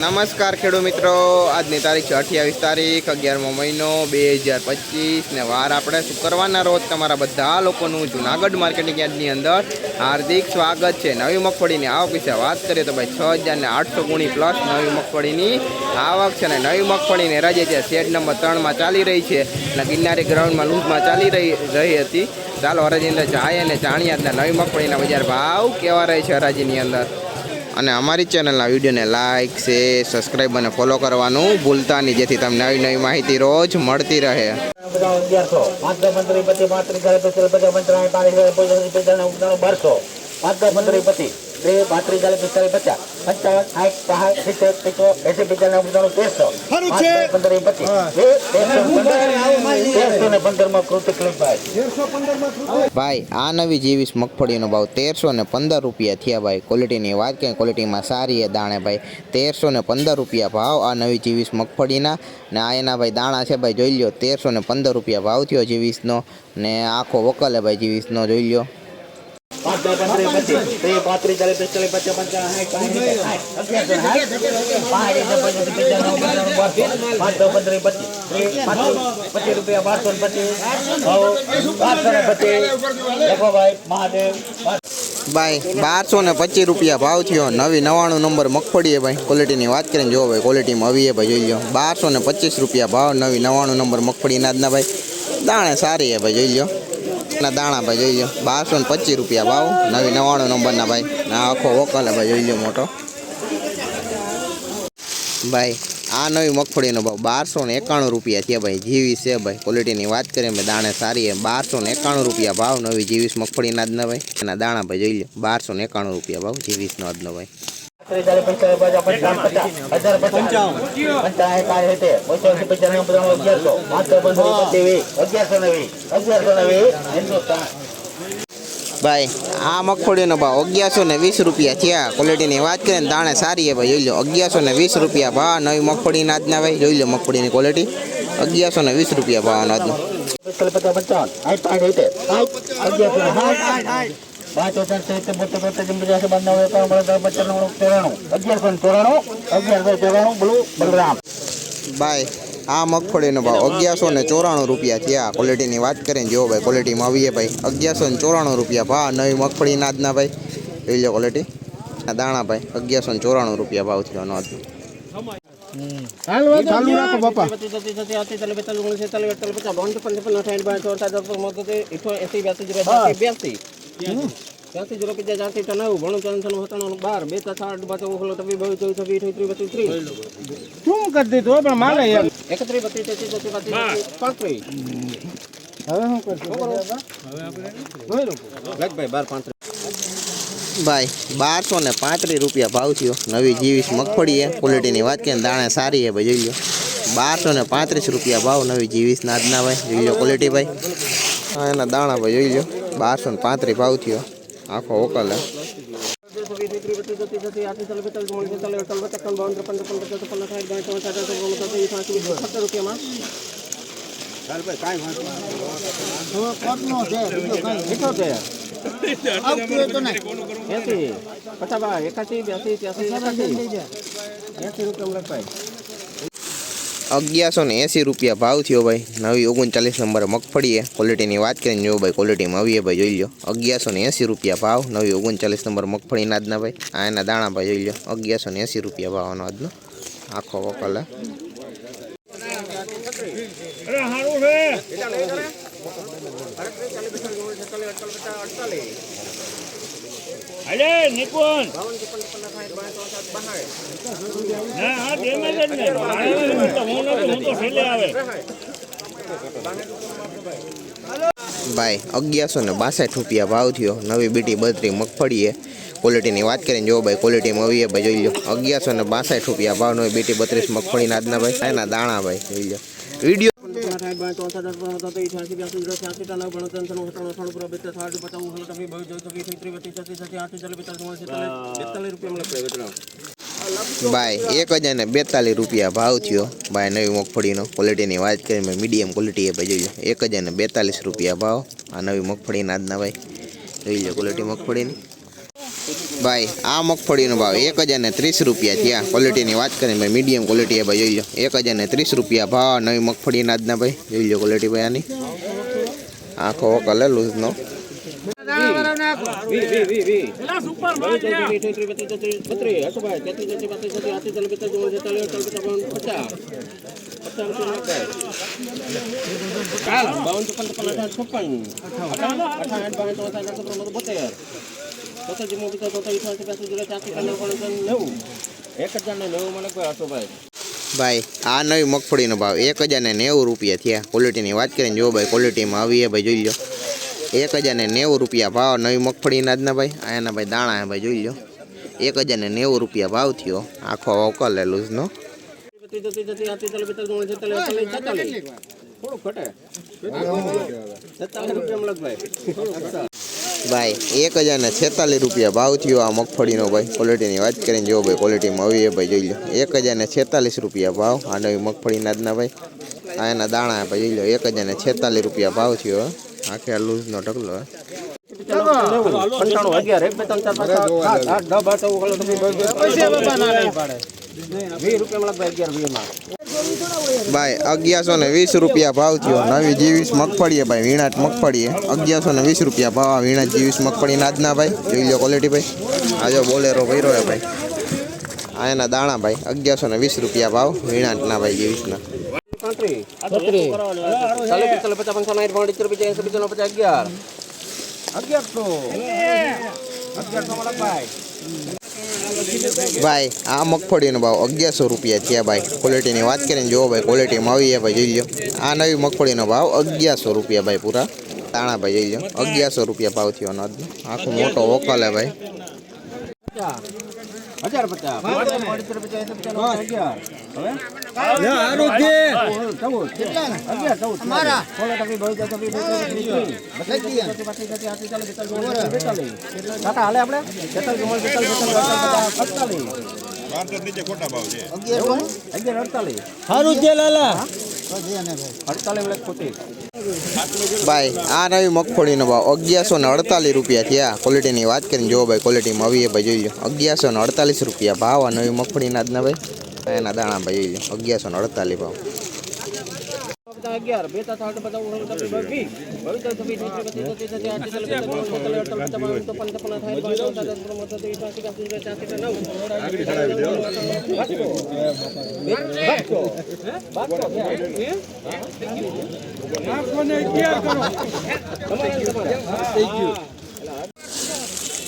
નમસ્કાર ખેડૂત મિત્રો, આજની તારીખ છે 28 તારીખ 11મો મહિનો 2025 ને વાર આપણે શુક્રવારના રોજ તમારા બધા લોકોનું જૂનાગઢ માર્કેટિંગ યાર્ડની અંદર હાર્દિક સ્વાગત છે। નવી મગફળીની આવક વિશે વાત કરીએ તો ભાઈ 6800 ગુણી પ્લસ નવી મગફળીની આવક છે। અને નવી મગફળીની રજે છે શેડ નંબર 3માં ચાલી રહી છે અને ગિરનારી ગ્રાઉન્ડમાં લૂઝમાં ચાલી રહી હતી। ચાલો હરાજી અંદર જાય અને જાણીએ આજના નવી મગફળીના બજાર ભાવ કેવા રહે છે હરાજીની અંદર। અને અમારી ચેનલના વિડીયોને લાઇક શેર સબસ્ક્રાઈબ અને ફોલો કરવાનું ભૂલતા નહીં, જેથી તમને નવી નવી માહિતી રોજ મળતી રહે। ભાઈ આ નવી જીવીસ મગફળીનો ભાવ 1315 રૂપિયા થયા। ભાઈ ક્વોલિટીની વાત કરીએ, ક્વોલિટીમાં સારી દાણે ભાઈ 1315 રૂપિયા ભાવ આ નવી જીવીસ મગફળીના। ને આ એના ભાઈ દાણા છે ભાઈ જોઈ લો, 1315 રૂપિયા ભાવ થયો જીવીસનો ને આખો વકલ ભાઈ જીવીસનો જોઈ લો। 1225 રૂપિયા ભાવ થયો। નવી 99 નંબર મગફળી है भाई। क्वॉलिटी ની વાત કરીને જો भाई क्वॉलिटी में આવી है भाई જોઈ લો। 1225 રૂપિયા ભાવ નવી 99 નંબર મગફળી ના भाई દાણે સારી है भाई જોઈ લો ના દાણા ભાઈ જોઈ લો। 1225 રૂપિયા ભાવ નવી 99 નંબરના ભાઈ ના આખો વકલ ભાઈ જોઈ લો મોટો ભાઈ। આ નવી મગફળીનો ભાવ 1291 રૂપિયા થયા ભાઈ જીવીસ છે ભાઈ। ક્વોલિટીની વાત કરીએ ભાઈ દાણે સારી है। 1291 રૂપિયા ભાવ નવી જીવીસ મગફળીના આજના ભાઈ એના દાણા ભાઈ જોઈ લો। 1291 રૂપિયા ભાવ જીવીસનો આજનો ભાઈ। 1120 ભાઈ આ મગફળીનો ભાવ 1120 રૂપિયા થયા। ક્વોલિટીની વાત કરીએ દાણે સારી है ભાઈ જોઈ લો। 1120 રૂપિયા ભાવ નવી મગફળીના આજના ભાઈ જોઈ લો। મગફળીની ક્વોલિટી 1120 રૂપિયા ભાવનો આજનો। 1194 ભાઈ આ મગફળીનો ભાવ 1194 રૂપિયા થયા। ક્વોલિટીની વાત કરીને જો ભાઈ ક્વોલિટીમાં આવીએ ભાઈ 1194 રૂપિયા ભાવ નવી મગફળીના આજના ભાઈ જોઈ લો। ક્વોલિટી દાણા ભાઈ 1194 રૂપિયા ભાવ થયો આજનો। ચાલુ રાખો બાપા। 1235 રૂપિયા ભાવ થયો નવી જીવીસ મગફળી है। क्वॉलिटीની વાત કરીએ દાણે સારી है भाई જોઈ લો। 1235 રૂપિયા ભાવ નવી જીવીસના આજના ભાઈ જોઈ લો। ક્વોલિટી ભાઈ એના દાણા ભાઈ જોઈ લો। 1235 ભાવ થયો આખો વકલ है। ₹1180 રૂપિયા ભાવ થયો ભાઈ નવી 39 નંબર મગફળી है। ક્વોલિટીની વાત કરીને જો ભાઈ ક્વોલિટીમાં આવી ભાઈ જોઈ લો। 1180 રૂપિયા ભાવ નવી 39 નંબર મગફળીના આજના ભાઈ આ એના દાણા ભાઈ જોઈ લો। 1180 રૂપિયા ભાવનો આજનો આખો વકલ है। ભાઈ 1162 રૂપિયા ભાવ થયો નવી બીટી 32 મગફળી है। क्वॉलिटीની વાત કરીને જો ભાઈ ક્વોલિટીમાં આવી ભાઈ જોઈ લો। 1162 રૂપિયા ભાવ નવી બીટી 32 મગફળીના આજના ભાઈ એના દાણા ભાઈ જોઈ લો। વિડીયો भाई 1042 रुपया भाव थो भाई नवी मगफड़ी क्वॉलिटी बात करें मीडियम क्वॉलिटी है भाई जो 1042 रुपया भाव आ नवी मगफड़ी आज भाई जो क्वॉलिटी मगफड़ी ભાઈ આ મગફળીનો ભાવ 1030 રૂપિયા થયા. ક્વોલિટીની વાત કરીએ ભાઈ મીડિયમ ક્વોલિટી ભાઈ જોઈ લો 1030 રૂપિયા ભાવ નવી મગફળીના આજના ભાઈ જોઈ લો ક્વોલિટી ભાઈ આની આખો કલર લૂઝનો ભાઈ આ નવી મગફળીનો ભાવ 1090 રૂપિયા થયા. ક્વોલિટીની વાત કરીને જો ભાઈ ક્વોલિટીમાં આવી ભાઈ જોઈ લો 1090 રૂપિયા ભાવ નવી મગફળીના આજના ભાઈ આના ભાઈ દાણા ભાઈ જોઈ લો 1090 રૂપિયા ભાવ થયો આખો વોકલ લૂઝનો ભાઈ 1046 રૂપિયા ભાવ થયો આ મગફળીનો ભાઈ ક્વોલિટીની વાત કરીને જો ભાઈ ક્વોલિટીમાં આવી ભાઈ જોઈ લો 1046 રૂપિયા ભાવ આ નવી મગફળીના આજના ભાઈ આ એના દાણા ભાઈ જોઈ લો 1046 રૂપિયા ભાવ થયો આખે લૂઝનો ઢગલો ભાઈ 1120 રૂપિયા ભાવ થયો નવી જીવીસ મગફળી ભાઈ વીણાટ મગફળી 1120 રૂપિયા ભાવ વીણાટ જીવીસ મગફળી નાદના ભાઈ જોઈ લો ક્વોલિટી ભાઈ આ જો બોલેરો ભર્યો હે ભાઈ આ એના દાણા ભાઈ 1120 રૂપિયા ભાવ વીણાટના ભાઈ જીવીસના ભાઈ આ મગફળીનો ભાવ 1100 રૂપિયા થયા ભાઈ ક્વોલિટીની વાત કરીને જો ભાઈ ક્વોલિટીમાં આવી ભાઈ જોઈ લો આ નવી મગફળીનો ભાવ 1100 રૂપિયા ભાઈ પૂરા દાણા ભાઈ જોઈ લો 1100 રૂપિયા ભાવ થયો આખો મોટો વોકલ હે ભાઈ 1048 ભાઈ આ નવી મગફળીનો ભાવ 1148 રૂપિયા થયા ક્વોલિટીની વાત કરીને જો ભાઈ ક્વોલિટીમાં આવી ભાઈ જોઈ લો 1148 રૂપિયા ભાવ આ નવી મગફળીના આજના ભાઈ એના દાણા ભાઈ જોઈ લો 1148 ભાવ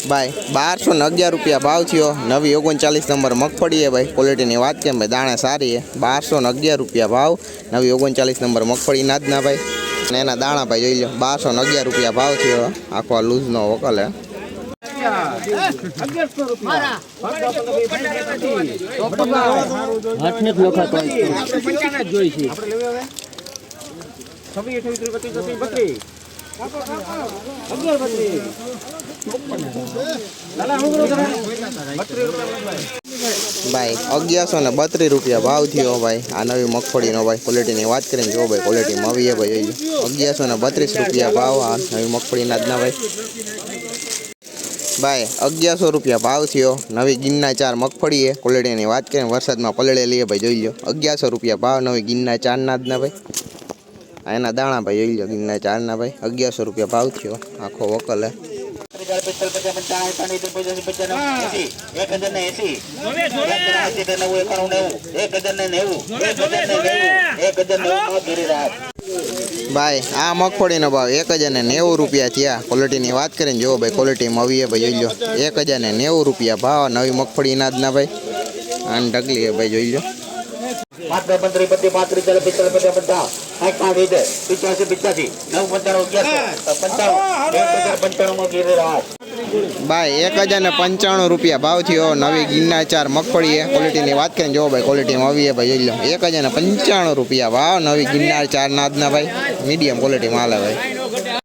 ભાઈ 1211 રૂપિયા ભાવ થયો નવી 39 નંબર મગફળી ભાઈ ક્વોલિટીની વાત કેમ ભાઈ દાણા સારી હે 1211 રૂપિયા ભાવ નવી 39 નંબર મગફળી નાદના ભાઈ અને એના દાણા ભાઈ જોઈ લો 1211 રૂપિયા ભાવ થયો આખો લૂઝનો વકલ હે ભાઈ 1132 રૂપિયા ભાવ થયો ભાઈ આ નવી મગફળીનો ભાઈ ક્વોલિટીની વાત કરીને જો ભાઈ ક્વોલિટીમાં આવી ભાઈ 1132 રૂપિયા ભાવ આ નવી મગફળીના આજના ભાઈ ભાઈ 1100 રૂપિયા ભાવ થયો નવી ગિન્ના 4 મગફળી હે ક્વોલિટીની વાત કરીને વરસાદમાં પલળેલી ભાઈ જોઈ લો 1100 રૂપિયા ભાવ નવી ગિન્ના 4 ના આજના ભાઈ એના દાણા ભાઈ જોઈ લો ગિન્ના 4 ના ભાઈ 1100 રૂપિયા ભાવ થયો આખો વકલ હે ભાઈ આ મગફળીનો ભાવ 1090 રૂપિયા થયા ક્વોલિટીની વાત કરીને જો ભાઈ ક્વોલિટીમાં આવી ભાઈ જોઈ લો 1090 રૂપિયા ભાવ નવી મગફળી નાદના ભાઈ આન ઢગલી હે ભાઈ જોઈ લો ભાઈ 1095 રૂપિયા ભાવ થયો નવી ગિન્ના 4 મગફળી હે ક્વોલિટીની વાત કરીને જો ભાઈ ક્વોલિટીમાં આવી ભાઈ જોઈ લો 1095 રૂપિયા ભાવ નવી ગિન્ના 4 નાદના ભાઈ મીડિયમ ક્વોલિટીમાં હાલે ભાઈ